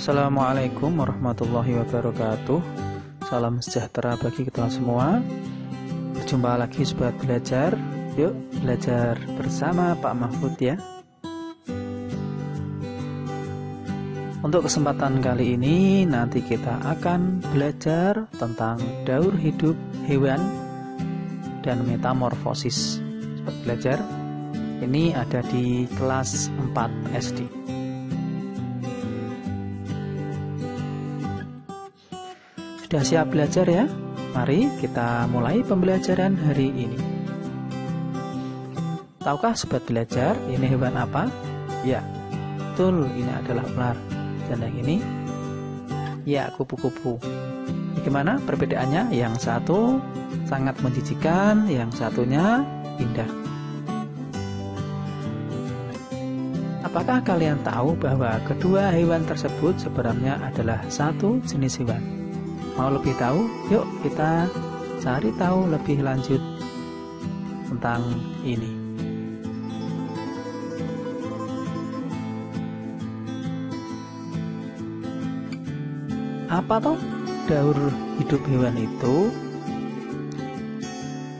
Assalamualaikum warahmatullahi wabarakatuh. Salam sejahtera bagi kita semua. Berjumpa lagi sobat belajar. Yuk belajar bersama Pak Mahfud ya. Untuk kesempatan kali ini nanti kita akan belajar tentang daur hidup hewan dan metamorfosis. Sobat belajar, ini ada di kelas 4 SD. Sudah siap belajar ya? Mari kita mulai pembelajaran hari ini. Tahukah sobat belajar ini hewan apa? Ya, betul, ini adalah ular. Dan yang ini, ya, kupu-kupu. Bagaimana perbedaannya? Yang satu sangat menjijikan, yang satunya indah. Apakah kalian tahu bahwa kedua hewan tersebut sebenarnya adalah satu jenis hewan? Mau lebih tahu? Yuk kita cari tahu lebih lanjut tentang ini. Apa toh daur hidup hewan itu?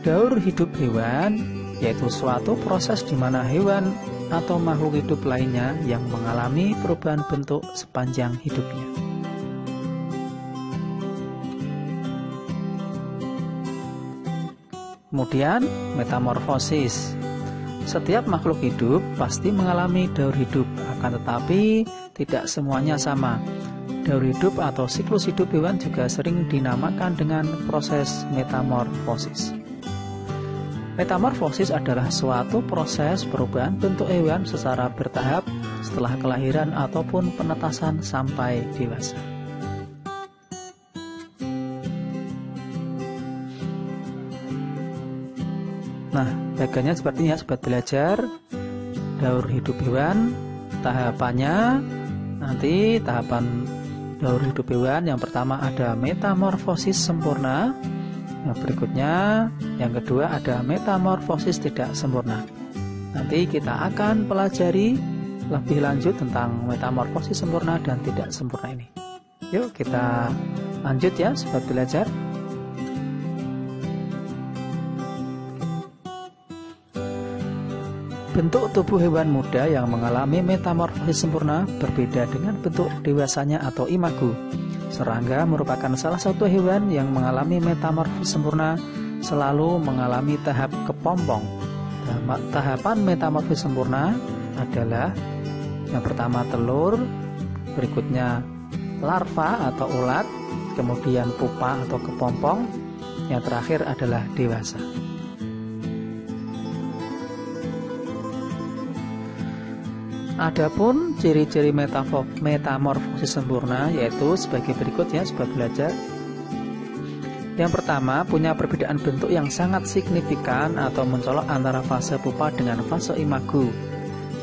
Daur hidup hewan yaitu suatu proses di mana hewan atau makhluk hidup lainnya yang mengalami perubahan bentuk sepanjang hidupnya. Kemudian metamorfosis. Setiap makhluk hidup pasti mengalami daur hidup, akan tetapi tidak semuanya sama. Daur hidup atau siklus hidup hewan juga sering dinamakan dengan proses metamorfosis. Metamorfosis adalah suatu proses perubahan bentuk hewan secara bertahap setelah kelahiran ataupun penetasan sampai dewasa. Nah, bagiannya seperti ini ya sobat belajar. Daur hidup hewan, tahapannya nanti tahapan daur hidup hewan yang pertama ada metamorfosis sempurna. Yang berikutnya, yang kedua ada metamorfosis tidak sempurna. Nanti kita akan pelajari lebih lanjut tentang metamorfosis sempurna dan tidak sempurna ini. Yuk kita lanjut ya sobat belajar. Bentuk tubuh hewan muda yang mengalami metamorfosis sempurna berbeda dengan bentuk dewasanya atau imago. Serangga merupakan salah satu hewan yang mengalami metamorfosis sempurna, selalu mengalami tahap kepompong. Tahapan metamorfosis sempurna adalah yang pertama telur, berikutnya larva atau ulat, kemudian pupa atau kepompong, yang terakhir adalah dewasa. Adapun ciri-ciri metamorfosis sempurna yaitu sebagai berikut ya sobat belajar. Yang pertama, punya perbedaan bentuk yang sangat signifikan atau mencolok antara fase pupa dengan fase imago.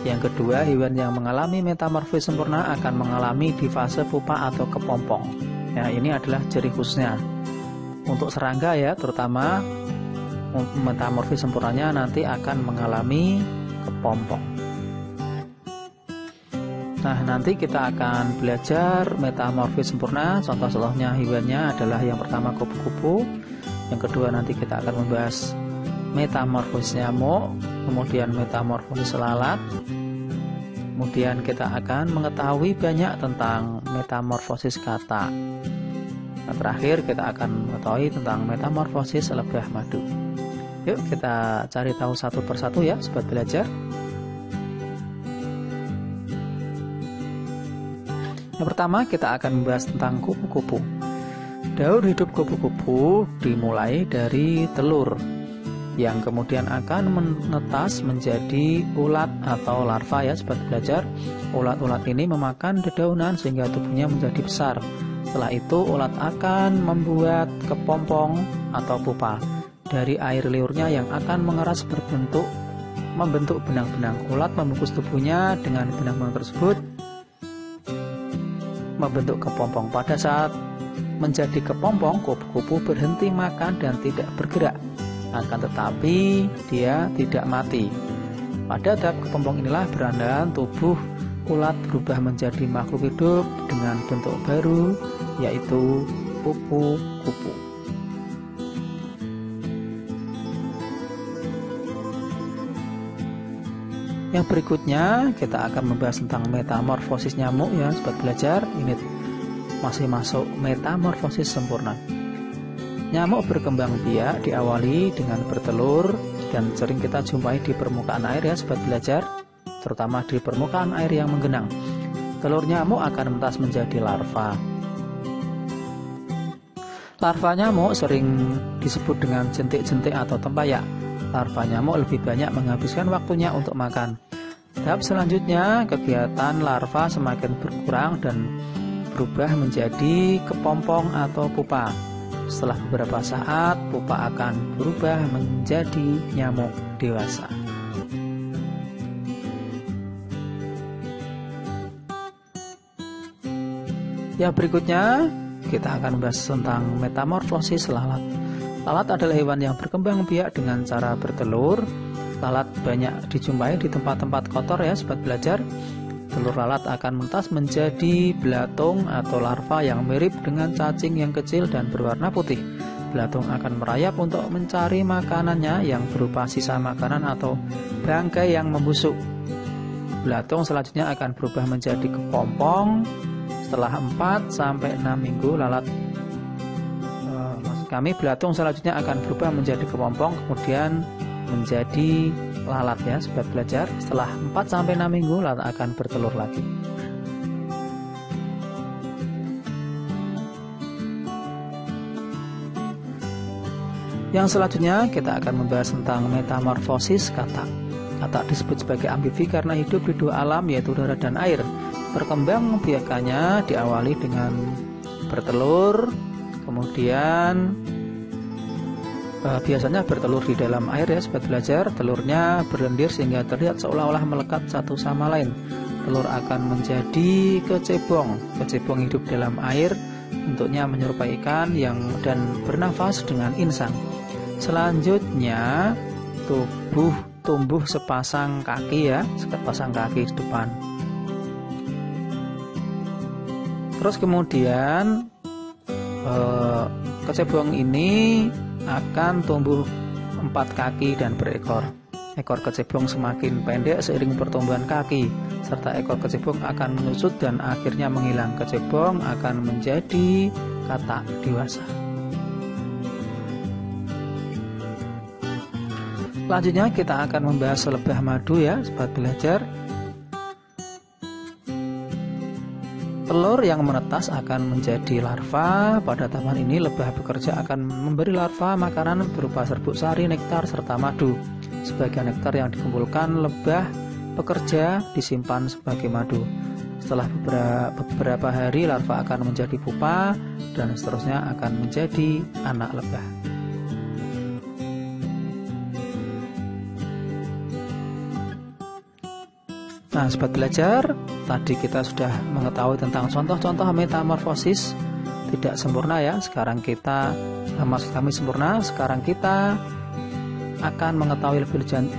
Yang kedua, hewan yang mengalami metamorfosis sempurna akan mengalami di fase pupa atau kepompong. Ya, ini adalah ciri khususnya. Untuk serangga ya, terutama metamorfosis sempurnanya nanti akan mengalami kepompong. Nah, nanti kita akan belajar metamorfosis sempurna. Contoh-contohnya hewannya adalah yang pertama kupu-kupu, yang kedua nanti kita akan membahas metamorfosis nyamuk, kemudian metamorfosis lalat, kemudian kita akan mengetahui banyak tentang metamorfosis katak. Nah, terakhir kita akan mengetahui tentang metamorfosis lebah madu. Yuk kita cari tahu satu persatu ya sobat belajar. Yang pertama kita akan membahas tentang kupu-kupu. Daur hidup kupu-kupu dimulai dari telur yang kemudian akan menetas menjadi ulat atau larva ya sobat belajar. Ulat-ulat ini memakan dedaunan sehingga tubuhnya menjadi besar. Setelah itu ulat akan membuat kepompong atau pupa. Dari air liurnya yang akan mengeras membentuk benang-benang. Ulat membungkus tubuhnya dengan benang-benang tersebut membentuk kepompong. Pada saat menjadi kepompong, kupu-kupu berhenti makan dan tidak bergerak. Akan tetapi dia tidak mati. Pada tahap kepompong inilah berandalan tubuh ulat berubah menjadi makhluk hidup dengan bentuk baru, yaitu kupu-kupu. Yang berikutnya kita akan membahas tentang metamorfosis nyamuk ya sobat belajar. Ini masih masuk metamorfosis sempurna. Nyamuk berkembang biak diawali dengan bertelur dan sering kita jumpai di permukaan air ya sobat belajar, terutama di permukaan air yang menggenang. Telur nyamuk akan menetas menjadi larva. Larva nyamuk sering disebut dengan jentik-jentik atau tempayak. Larva nyamuk lebih banyak menghabiskan waktunya untuk makan. Tahap selanjutnya, kegiatan larva semakin berkurang dan berubah menjadi kepompong atau pupa. Setelah beberapa saat, pupa akan berubah menjadi nyamuk dewasa. Yang berikutnya, kita akan membahas tentang metamorfosis lalat. Lalat adalah hewan yang berkembang biak dengan cara bertelur. Lalat banyak dijumpai di tempat-tempat kotor ya sobat belajar. Telur lalat akan menetas menjadi belatung atau larva yang mirip dengan cacing yang kecil dan berwarna putih. Belatung akan merayap untuk mencari makanannya yang berupa sisa makanan atau bangkai yang membusuk. Belatung selanjutnya akan berubah menjadi kepompong. Setelah 4-6 minggu belatung selanjutnya akan berubah menjadi kepompong, kemudian menjadi lalat ya sobat belajar. Setelah 4-6 minggu lalat akan bertelur lagi. Yang selanjutnya kita akan membahas tentang metamorfosis katak. Katak disebut sebagai amfibi karena hidup di dua alam, yaitu udara dan air. Perkembang biakannya diawali dengan bertelur, kemudian biasanya bertelur di dalam air ya sobat belajar. Telurnya berlendir sehingga terlihat seolah-olah melekat satu sama lain. Telur akan menjadi kecebong. Kecebong hidup dalam air, bentuknya menyerupai ikan dan bernafas dengan insang. Selanjutnya tumbuh sepasang kaki ya, sepasang kaki depan. Terus kemudian kecebong ini akan tumbuh 4 kaki dan berekor. Ekor kecebong semakin pendek seiring pertumbuhan kaki, serta ekor kecebong akan menyusut dan akhirnya menghilang. Kecebong akan menjadi katak dewasa. Selanjutnya kita akan membahas lebah madu ya sobat belajar. Telur yang menetas akan menjadi larva. Pada tahapan ini lebah bekerja akan memberi larva makanan berupa serbuk sari, nektar, serta madu. Sebagian nektar yang dikumpulkan lebah pekerja disimpan sebagai madu. Setelah beberapa hari larva akan menjadi pupa dan seterusnya akan menjadi anak lebah. Nah sobat belajar, tadi kita sudah mengetahui tentang contoh-contoh metamorfosis tidak sempurna ya. Sekarang kita sempurna. Sekarang kita akan mengetahui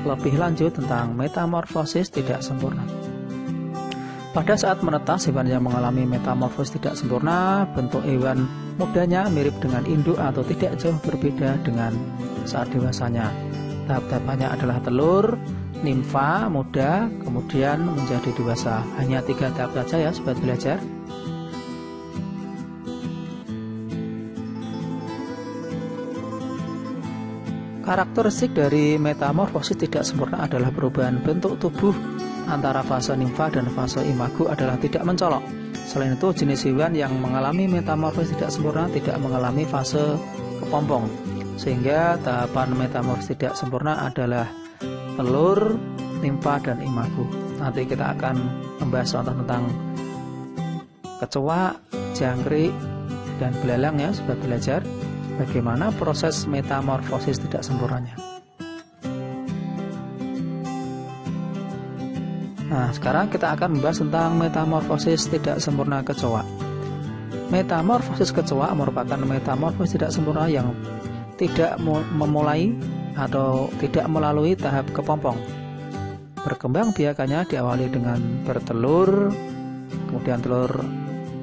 lebih lanjut tentang metamorfosis tidak sempurna. Pada saat menetas, hewan yang mengalami metamorfosis tidak sempurna, bentuk hewan mudanya mirip dengan induk atau tidak jauh berbeda dengan saat dewasanya. Tahap-tahapannya adalah telur, nimfa, muda, kemudian menjadi dewasa. Hanya 3 tahap saja ya sobat belajar. Karakteristik dari metamorfosis tidak sempurna adalah perubahan bentuk tubuh antara fase nimfa dan fase imago adalah tidak mencolok. Selain itu, jenis hewan yang mengalami metamorfosis tidak sempurna tidak mengalami fase kepompong, sehingga tahapan metamorfosis tidak sempurna adalah telur, nimfa, dan imago. Nanti kita akan membahas contoh tentang kecoa, jangkrik, dan belalang ya sobat belajar. Bagaimana proses metamorfosis tidak sempurnanya. Nah, sekarang kita akan membahas tentang metamorfosis tidak sempurna kecoa. Metamorfosis kecoa merupakan metamorfosis tidak sempurna yang tidak memulai atau tidak melalui tahap kepompong. berkembang biakannya diawali dengan bertelur, kemudian telur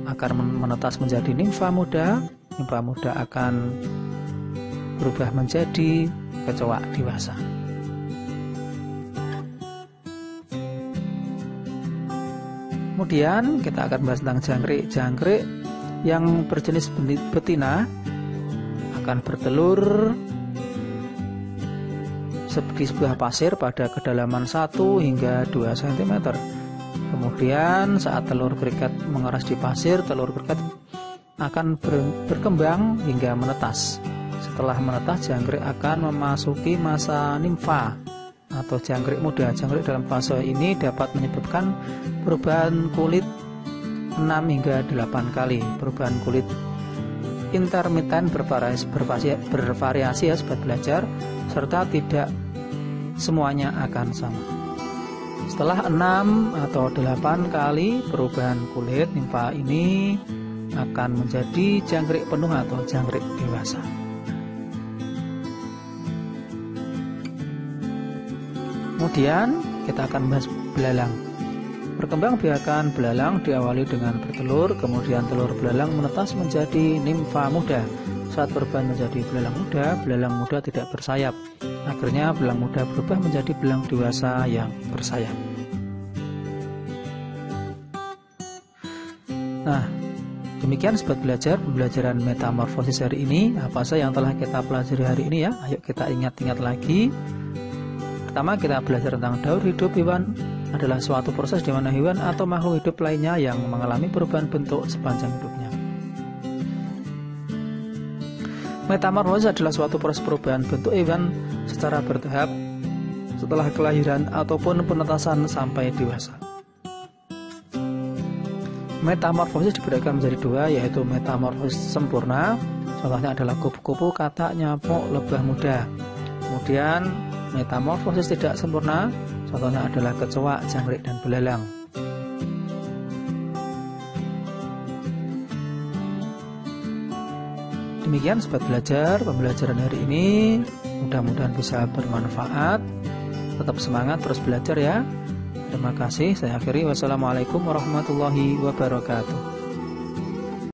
akan menetas menjadi nimfa muda. Nimfa muda akan berubah menjadi kecoa dewasa. Kemudian kita akan bahas tentang jangkrik. Jangkrik yang berjenis betina akan bertelur di sebuah pasir pada kedalaman 1 hingga 2 cm. Kemudian saat telur kriket mengeras di pasir, telur kriket akan berkembang hingga menetas. Setelah menetas, jangkrik akan memasuki masa nimfa atau jangkrik muda. Jangkrik dalam fase ini dapat menyebabkan perubahan kulit 6 hingga 8 kali. Perubahan kulit intermiten bervariasi ya sobat belajar, serta tidak semuanya akan sama. Setelah 6 atau 8 kali perubahan kulit, nimfa ini akan menjadi jangkrik penuh atau jangkrik dewasa. Kemudian kita akan bahas belalang. Berkembang biakan belalang diawali dengan bertelur, kemudian telur belalang menetas menjadi nimfa muda. Saat berubah menjadi belalang muda tidak bersayap. Akhirnya belalang muda berubah menjadi belalang dewasa yang bersayap. Nah, demikian sobat belajar pembelajaran metamorfosis hari ini. Apa saja yang telah kita pelajari hari ini ya? Ayo kita ingat-ingat lagi. Pertama, kita belajar tentang daur hidup hewan adalah suatu proses di mana hewan atau makhluk hidup lainnya yang mengalami perubahan bentuk sepanjang hidupnya. Metamorfosis adalah suatu proses perubahan bentuk hewan secara bertahap setelah kelahiran ataupun penetasan sampai dewasa. Metamorfosis dibagi menjadi 2, yaitu metamorfosis sempurna, contohnya adalah kupu-kupu, katak, nyamuk, lebah muda. Kemudian metamorfosis tidak sempurna, contohnya adalah kecoa, jangkrik, dan belalang. Demikian sobat belajar pembelajaran hari ini, mudah-mudahan bisa bermanfaat. Tetap semangat terus belajar ya. Terima kasih, saya akhiri. Wassalamualaikum warahmatullahi wabarakatuh.